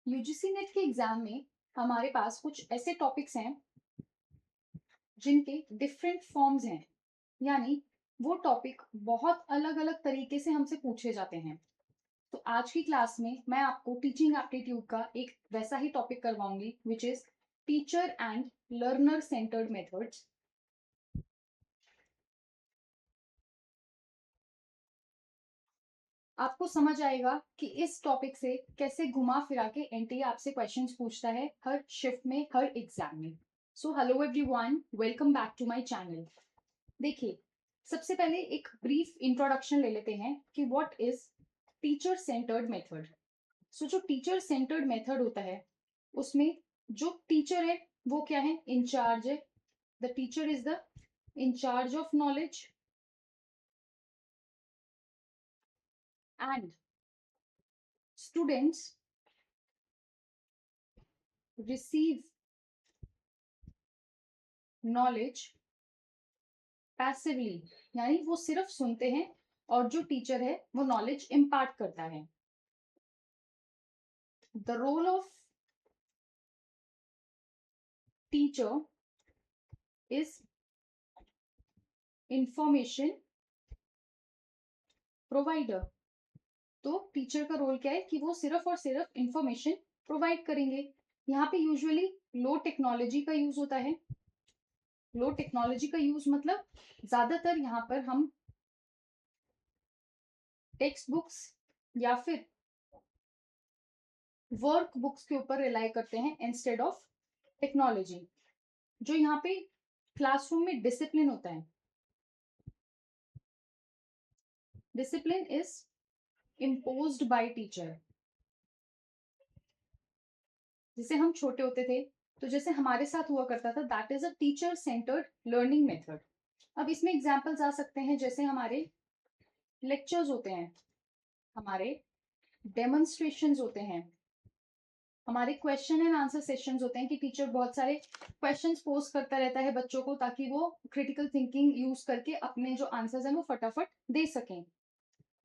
UGC net के exam में हमारे पास कुछ ऐसे टॉपिक्स हैं जिनके डिफरेंट फॉर्म्स हैं, यानी वो टॉपिक बहुत अलग अलग तरीके से हमसे पूछे जाते हैं। तो आज की क्लास में मैं आपको टीचिंग एप्टीट्यूड का एक वैसा ही टॉपिक करवाऊंगी which is teacher and learner centred methods. आपको समझ आएगा कि इस टॉपिक से कैसे घुमा फिरा के एनटीए आपसे क्वेश्चंस पूछता है हर शिफ्ट में, हर एग्जाम में। So hello everyone, welcome back to my channel. देखिए, सबसे पहले एक ब्रीफ इंट्रोडक्शन ले लेते हैं कि what is teacher centred method. So जो टीचर सेंटर्ड मेथड होता है उसमें जो टीचर है वो क्या है, इंचार्ज है। The teacher is the incharge of knowledge and students receive knowledge passively, यानी वो सिर्फ सुनते हैं और जो टीचर है वो नॉलेज इम्पार्ट करता है। The role of teacher is information provider. तो टीचर का रोल क्या है कि वो सिर्फ और सिर्फ इंफॉर्मेशन प्रोवाइड करेंगे। यहाँ पे यूजुअली लो टेक्नोलॉजी का यूज होता है। लो टेक्नोलॉजी का यूज मतलब ज्यादातर यहाँ पर हम टेक्स्ट बुक्स या फिर वर्क बुक्स के ऊपर रिलाई करते हैं इंस्टेड ऑफ टेक्नोलॉजी। जो यहाँ पे क्लासरूम में डिसिप्लिन होता है, discipline is imposed by teacher. जैसे हम छोटे होते थे तो जैसे हमारे साथ हुआ करता था, that is a teacher centred learning method. अब इसमें एग्जाम्पल्स आ सकते हैं, जैसे हमारे लेक्चर्स होते हैं, हमारे डेमोन्स्ट्रेशंस होते हैं, हमारे क्वेश्चन एंड आंसर सेशंस होते हैं कि टीचर बहुत सारे क्वेश्चंस पोस्ट करता रहता है बच्चों को ताकि वो क्रिटिकल थिंकिंग यूज करके अपने जो आंसर्स हैं वो फटाफट दे सकें।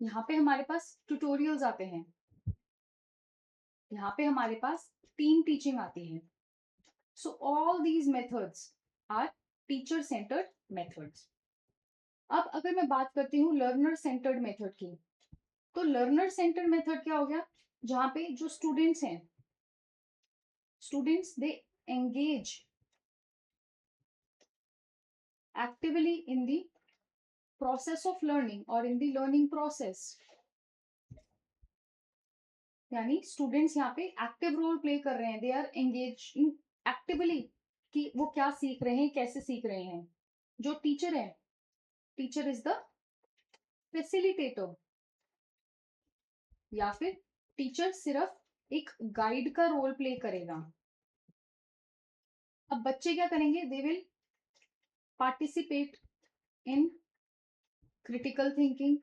यहाँ पे हमारे पास ट्यूटोरियल्स आते हैं, यहाँ पे हमारे पास टीम टीचिंग आती है। So all these methods are teacher centred methods. अब अगर मैं बात करती हूँ लर्नर सेंटर्ड मेथड की, तो लर्नर सेंटर्ड मेथड क्या हो गया, जहां पे जो स्टूडेंट्स हैं, students they engage actively in the process of learning or in the learning process। यानी स्टूडेंट्स यहाँ पे एक्टिव रोल प्ले कर रहे हैं, they are engage in actively कि वो क्या सीख रहे हैं, कैसे सीख रहे हैं। जो टीचर है, टीचर इज द फैसिलिटेटर, या फिर टीचर सिर्फ एक गाइड का रोल प्ले करेगा। अब बच्चे क्या करेंगे, they will participate in critical thinking,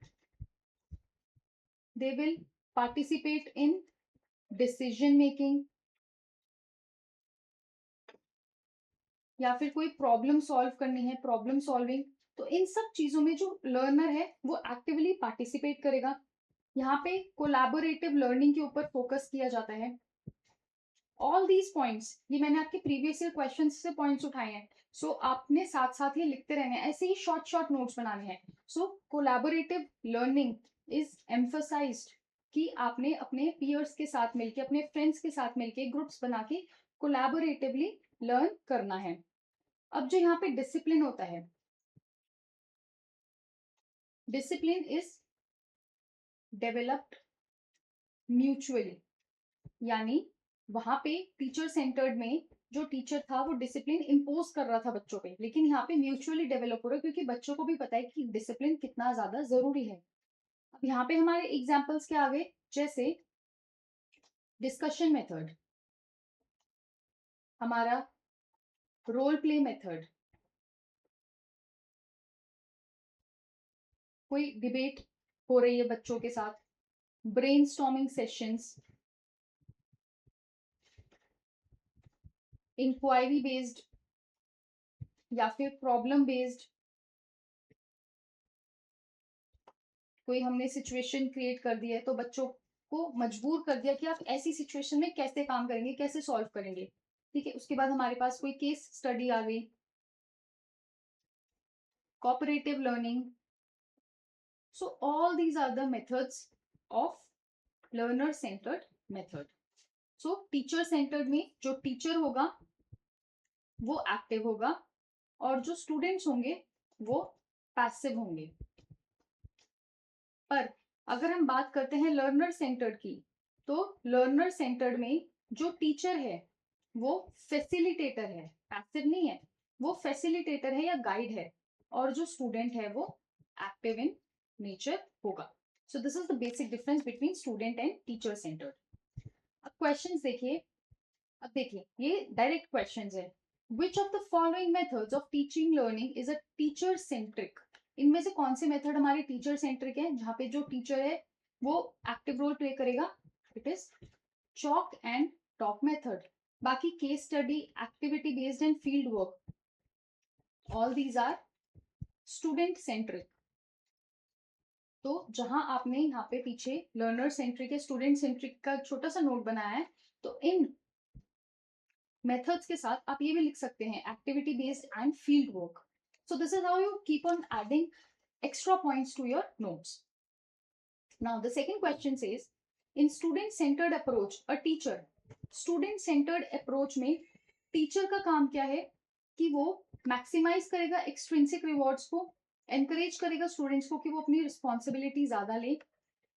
they will participate in decision making, या फिर कोई प्रॉब्लम सॉल्व करनी है, प्रॉब्लम सॉल्विंग। तो इन सब चीजों में जो लर्नर है वो एक्टिवली पार्टिसिपेट करेगा। यहाँ पे कोलैबोरेटिव लर्निंग के ऊपर फोकस किया जाता है। ऑल दीज पॉइंट्स, ये मैंने आपके प्रीवियस ईयर क्वेश्चन से पॉइंट्स उठाए हैं। सो आपने साथ साथ ये लिखते रहने हैं, ऐसे ही शॉर्ट शॉर्ट नोट्स बनाने हैं। सो कोलैबोरेटिव लर्निंग इज एम्फसाइज्ड कि आपने अपने पीयर्स के साथ मिलके, अपने फ्रेंड्स के साथ मिलके ग्रुप्स बना के कोलैबोरेटिवली लर्न करना है। अब जो यहाँ पे डिसिप्लिन होता है, डिसिप्लिन इज डेवलप्ड म्यूचुअली, यानी वहां पे टीचर सेंटर्ड में जो टीचर था वो डिसिप्लिन इंपोज कर रहा था बच्चों पे, लेकिन यहाँ पे म्यूचुअली डेवलप हो रहा है क्योंकि बच्चों को भी पता है कि डिसिप्लिन कितना ज्यादा जरूरी है। अब यहाँ पे हमारे एग्जाम्पल्स क्या आ गए, जैसे डिस्कशन मेथड, हमारा रोल प्ले मेथड, कोई डिबेट हो रही है बच्चों के साथ, ब्रेनस्टॉर्मिंग सेशंस, इंक्वायरी बेस्ड या फिर प्रॉब्लम बेस्ड, कोई हमने सिचुएशन क्रिएट कर दी है तो बच्चों आपको मजबूर कर दिया कि आप ऐसी सिचुएशन में कैसे काम करेंगे, कैसे सॉल्व करेंगे। ठीक है, उसके बाद हमारे पास कोई केस स्टडी आ गई, cooperative learning. So all these are the methods of learner centered method. So teacher centered में जो टीचर होगा वो एक्टिव होगा और जो स्टूडेंट्स होंगे वो पैसिव होंगे। पर अगर हम बात करते हैं लर्नर सेंटर्ड की, तो लर्नर सेंटर्ड में जो टीचर है वो फैसिलिटेटर है, पैसिव नहीं है, वो फैसिलिटेटर है या गाइड है, और जो स्टूडेंट है वो एक्टिव इन नेचर होगा। सो this is the basic difference between student and teacher centred. अब क्वेश्चंस देखिए, अब देखिए ये डायरेक्ट क्वेश्चंस है। Which of the following methods of teaching learning is a teacher centric? इनमें से कौन से मेथड हमारे टीचर सेंट्रिक है, जहां पे जो टीचर है वो एक्टिव रोल प्ले करेगा? It is chalk and talk method. बाकी case study, activity based and field work, all these are student centric. तो जहां आपने यहाँ पे पीछे लर्नर सेंट्रिक या स्टूडेंट सेंट्रिक का छोटा सा नोट बनाया है, तो इन मेथड्स के साथ आप ये भी लिख सकते हैं activity based and field work. So this is how you keep on adding extra points to your notes. Now the second question says, in student centered approach a teacher, student centered approach में teacher का काम क्या है कि वो maximise करेगा extrinsic rewards को, encourage करेगा स्टूडेंट्स को कि वो अपनी रिस्पॉन्सिबिलिटी ज्यादा ले,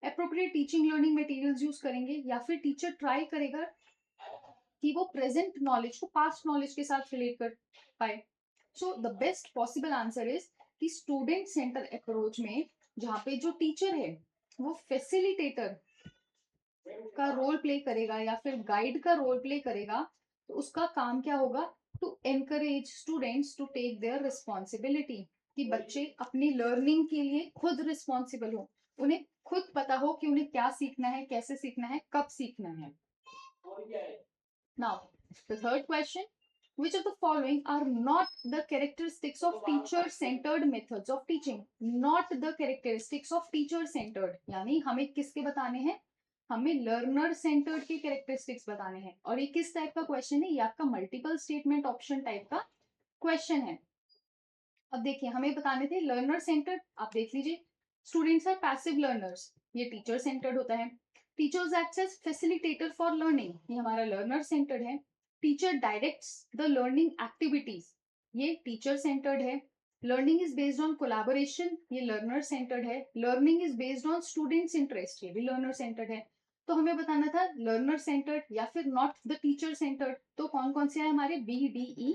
appropriate teaching learning materials use करेंगे, या फिर टीचर ट्राई करेगा कि वो प्रेजेंट नॉलेज को पास्ट नॉलेज के साथ रिलेट कर पाए। So the best possible answer is कि स्टूडेंट सेंटर अप्रोच में जहाँ पे जो टीचर है वो फैसिलिटेटर का रोल प्ले करेगा या फिर गाइड का रोल प्ले करेगा, तो उसका काम क्या होगा? To encourage students to take their responsibility, कि बच्चे अपनी लर्निंग के लिए खुद रिस्पॉन्सिबल हो, उन्हें खुद पता हो कि उन्हें क्या सीखना है, कैसे सीखना है, कब सीखना है। Now, the third question, which of the following are not the characteristics of teacher-centered methods of teaching? Not the characteristics of teacher-centered, यानी हमें किसके बताने हैं? हमें लर्नर सेंटर्ड के कैरेक्टरिस्टिक्स बताने हैं। और ये किस टाइप का क्वेश्चन है? ये आपका मल्टीपल स्टेटमेंट ऑप्शन टाइप का क्वेश्चन है। अब देखिए हमें बताने थे लर्नर सेंटर्ड, आप देख लीजिए, स्टूडेंट्स आर पैसिव लर्नर्स, ये टीचर सेंटर्ड होता है। Teachers act as facilitator for learning, ये हमारा लर्नर सेंटर्ड है। Teacher directs the learning activities, ये टीचर सेंटर्ड है। Learning is based on collaboration, ये लर्नर सेंटर्ड है। Learning is based on students interest, ये भी लर्नर सेंटर्ड है। तो हमें बताना था लर्नर सेंटर्ड या फिर नॉट द टीचर सेंटर्ड, तो कौन कौन से है हमारे? B D E,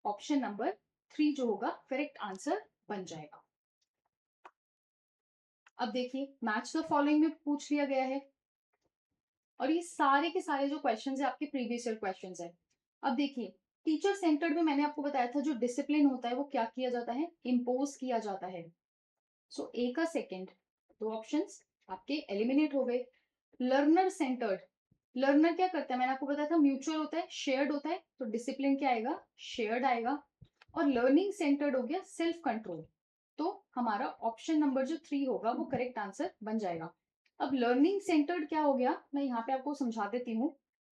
option number 3 जो होगा करेक्ट आंसर बन जाएगा। अब देखिए मैच द फॉलोइंग में पूछ लिया गया है, और ये सारे के सारे जो क्वेश्चंस है आपके प्रीवियस ईयर क्वेश्चंस है। अब देखिए टीचर सेंटर्ड में मैंने आपको बताया था जो डिसिप्लिन होता है वो क्या किया जाता है? इम्पोज किया जाता है। सो ए का सेकेंड, दो ऑप्शंस आपके एलिमिनेट हो गए। लर्नर सेंटर्ड, लर्नर क्या करता है? मैंने आपको बताया था म्यूचुअल होता है, शेयर्ड होता है, तो डिसिप्लिन क्या आएगा? शेयर्ड आएगा। और लर्निंग सेंटर्ड हो गया सेल्फ कंट्रोल, तो हमारा ऑप्शन नंबर जो 3 होगा वो करेक्ट आंसर बन जाएगा। अब लर्निंग सेंटर्ड क्या हो गया, मैं यहाँ पे आपको समझा देती हूँ।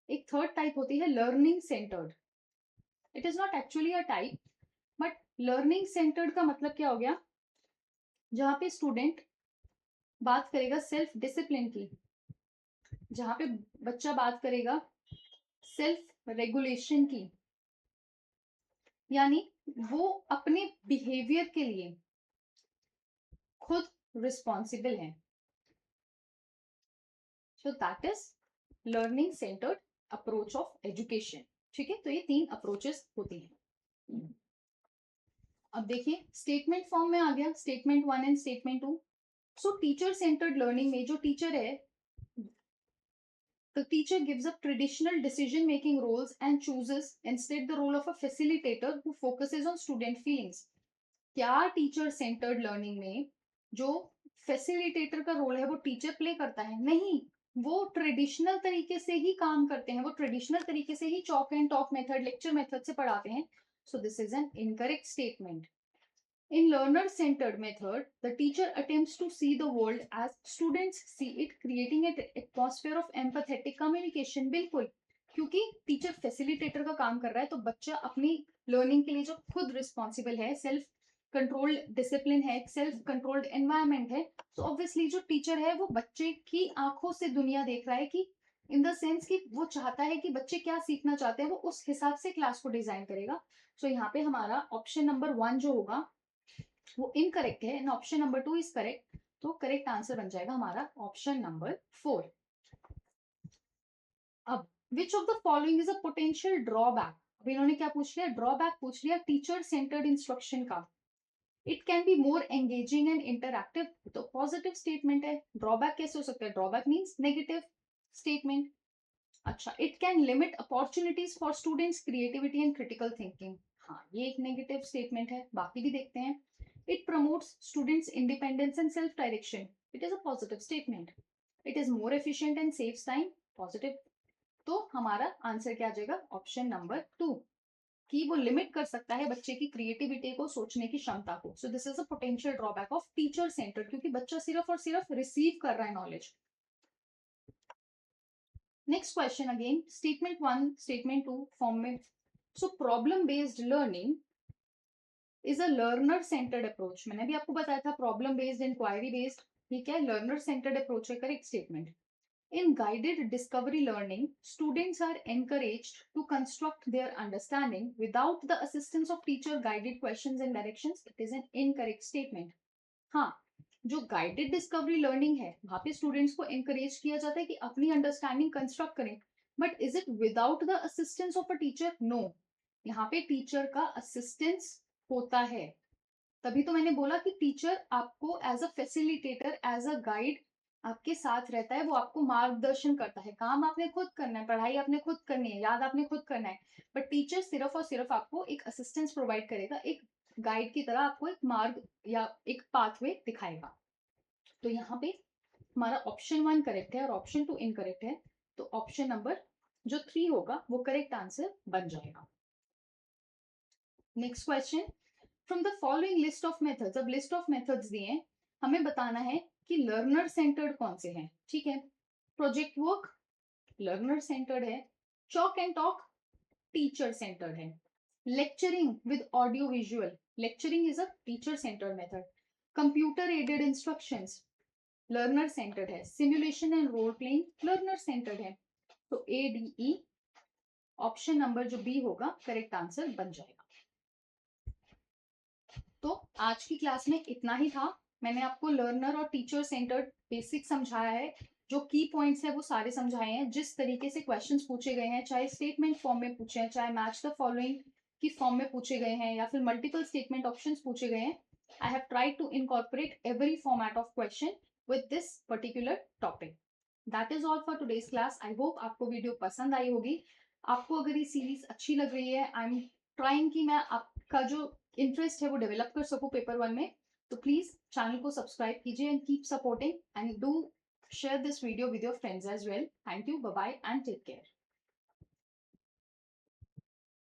एक थर्ड टाइप होती है learning centred. It is not actually a type, but learning centred का मतलब क्या हो गया? जहाँ पे स्टूडेंट बात करेगा सेल्फ डिसिप्लिन की, जहाँ पे बच्चा बात करेगा सेल्फ रेगुलेशन की, यानी वो अपने बिहेवियर के लिए खुद रिस्पॉन्सिबल है। So that is learning centred approach of education. ठीक है, तो ये 3 अप्रोचेस होती हैं। अब देखिए स्टेटमेंट फॉर्म में आ गया, statement 1 and statement 2। So teacher centred learning में जो टीचर है, the teacher gives up traditional decision making roles and chooses instead the role of a facilitator who focuses on student feelings. क्या teacher centred learning में जो facilitator का role है वो teacher play करता है? नहीं, वो ट्रेडिशनल तरीके से ही काम करते हैं, वो ट्रेडिशनल तरीके से ही chalk and talk method, lecture method से पढ़ाते हैं। So this is an incorrect statement. In learner-centered method, the teacher attempts to see the world as students see it, creating an atmosphere of empathetic communication. बिल्कुल, क्योंकि teacher facilitator का काम कर रहा है तो बच्चा अपनी लर्निंग के लिए जो खुद रिस्पॉन्सिबल है, सेल्फ कंट्रोल्ड डिसिप्लिन है, सेल्फ कंट्रोल्ड एनवायरनमेंट है, तो ऑब्वियसली जो टीचर है वो बच्चे की आंखों से दुनिया देख रहा है कि इन द सेंस कि वो चाहता है कि बच्चे क्या सीखना चाहते हैं, वो उस हिसाब से क्लास को डिजाइन करेगा. सो यहाँ पे हमारा ऑप्शन नंबर 1 जो होगा वो इनकरेक्ट है and option number 2 is correct. तो करेक्ट आंसर बन जाएगा हमारा ऑप्शन नंबर 4. अब which of the following is a potential drawback. अब इन्होंने क्या पूछ लिया, ड्रॉबैक पूछ लिया टीचर सेंटर्ड इंस्ट्रक्शन का. It can be more engaging and interactive, तो पॉजिटिव स्टेटमेंट है. ड्रॉबैक कैसे हो सकता है, ड्रॉबैक मीन्स नेगेटिव स्टेटमेंट. अच्छा, it can limit opportunities for students creativity and critical thinking. हाँ, ये एक नेगेटिव स्टेटमेंट है. बाकी भी देखते हैं. It promotes students' independence and self-direction. It is a positive statement. It is more efficient and saves time. Positive. तो हमारा आंसर क्या आ जाएगा, ऑप्शन नंबर 2, कि वो लिमिट कर सकता है बच्चे की क्रिएटिविटी को, सोचने की क्षमता को. So this is a potential drawback of teacher centred, क्योंकि बच्चा सिर्फ और सिर्फ रिसीव कर रहा है knowledge. Next question again statement 1 statement 2 form में. So problem based learning is a learner centred approach. मैंने भी आपको बताया था प्रॉब्लम बेस्ड इंक्वायरी बेस्ड, ठीक है, लर्नर सेंटर्ड अप्रोच है correct statement. In guided discovery learning students are encouraged to construct their understanding without the assistance of teacher guided questions and directions. It is an incorrect statement. हाँ, जो guided discovery learning है वहां पे students को encourage किया जाता है कि अपनी अंडरस्टैंडिंग कंस्ट्रक्ट करें, but is it without the assistance of a teacher, no. यहाँ पे टीचर का असिस्टेंस होता है. तभी तो मैंने बोला कि टीचर आपको as a facilitator, as a guide आपके साथ रहता है, वो आपको मार्गदर्शन करता है. काम आपने खुद करना है, पढ़ाई आपने खुद करनी है, याद आपने खुद करना है, बट टीचर सिर्फ और सिर्फ आपको एक असिस्टेंस प्रोवाइड करेगा, एक गाइड की तरह आपको एक मार्ग या एक पाथवे दिखाएगा. तो यहाँ पे हमारा ऑप्शन 1 करेक्ट है और ऑप्शन 2 इनकरेक्ट है. तो ऑप्शन नंबर जो 3 होगा वो करेक्ट आंसर बन जाएगा. Next question, from the following list of methods. अब लिस्ट ऑफ मेथड्स दिए हैं, हमें बताना है कि लर्नर सेंटर्ड कौन से हैं. ठीक है, प्रोजेक्ट वर्क लर्नर सेंटर्ड है, chalk and talk teacher centred है, lecturing with audio visual lecturing is a teacher centred method, computer aided instructions learner centred है, simulation and role playing learner centred है. तो A D E option number जो B होगा correct answer बन जाएगा. तो आज की क्लास में इतना ही था. मैंने आपको लर्नर और टीचर सेंटर्ड बेसिक समझाया है, जो की पॉइंट्स है वो सारे समझाए हैं. जिस तरीके से क्वेश्चंस पूछे गए हैं, चाहे स्टेटमेंट फॉर्म में पूछे हैं, चाहे मैच द फॉलोइंग की फॉर्म में पूछे गए हैं, या फिर मल्टीपल स्टेटमेंट ऑप्शंस पूछे गए हैं, I have tried to incorporate every format of question with this particular topic. That is all for today's class. I hope आपको वीडियो पसंद आई होगी. आपको अगर ये सीरीज अच्छी लग रही है, आई एम ट्राइंग कि मैं आपका जो इंटरेस्ट है वो डेवलप कर सकूं पेपर 1 में, तो प्लीज चैनल को सब्सक्राइब कीजिए and keep supporting and do share this video with your friends as well. Thank you. Bye bye and take care.